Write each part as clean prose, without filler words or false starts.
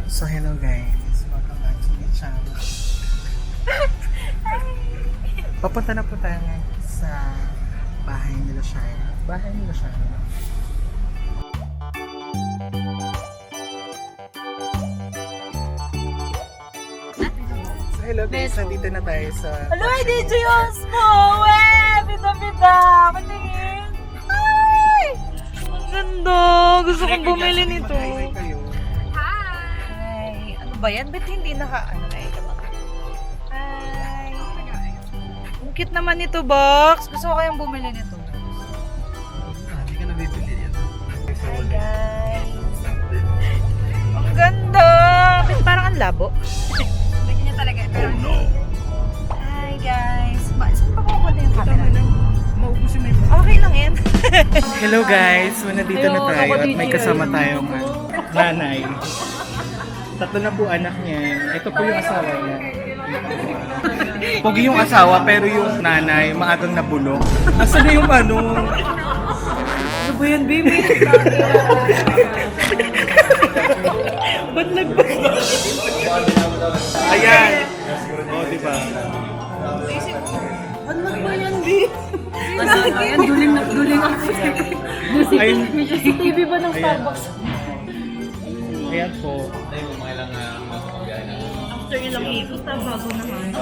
So hello guys, welcome back to my channel. Papunta na po tayo ngayon sa bahay nila Shine. Bahay nila Shine. So hello guys, nandito na tayo sa... Hello, DJ Osmo! Weh! Bida-bida! Patingin! Ay! Ang ganda! Gusto kong bumili nito. Mag-highway kayo. Hi! Ano ba yan? Ba't hindi naka-ano na ito? Hi! Ang cute naman nito, Box. Gusto ko kayang bumili nito. Hindi ka nabibili yan. Hi, guys! Ang ganda! Ba't parang ang labo? Ganyan niya talaga. Oh, no! Hi, guys! Saan pa pupunta yung camera? Maubusin mo yung... Okay lang yan. Hello guys, so nandito na tayo at may kasama tayong nanay. Tatlo na po anak niya. Ito po yung asawa niya. Pogi yung asawa pero yung nanay maagang nabulok. Asan na yung ano? Ano ba yan, baby? Ba't nagbalik? Ayan! O, diba? Ano ba yan, baby? Ayan, duling ako. Ayun. Sa TV ba ng Starbucks? Ayan po. After ilang ikot na bago naman.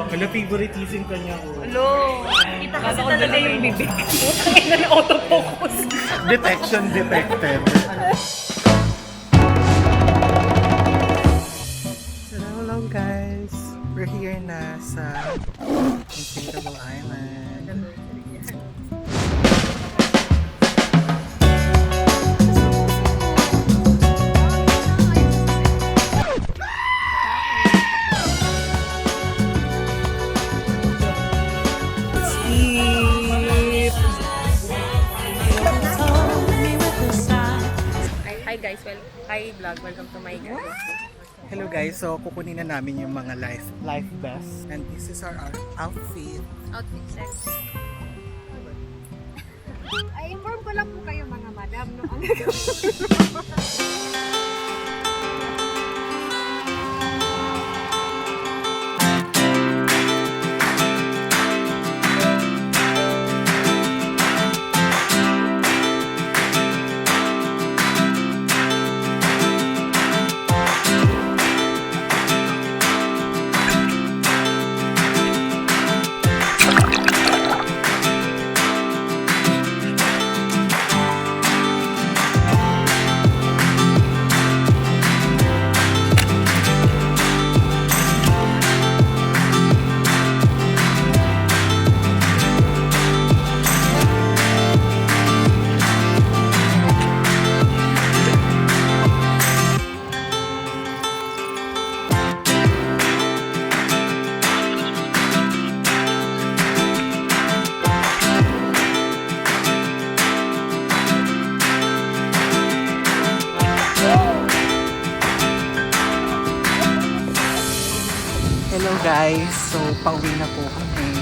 Wala favoritism ka niya ko. Hello! Kita kasi talaga yung bibig. Putang ina ng autofocus. Detection detected. So hello guys. We're here na sa Inflatable Island. Hi guys, hi vlog, welcome to my channel. Hello guys, so kukunin na namin yung mga life vests and this is our outfit. Outfit sex. Ay, inform ko lang po kayo mga madam, no? Hello guys, so pauwi na po kami.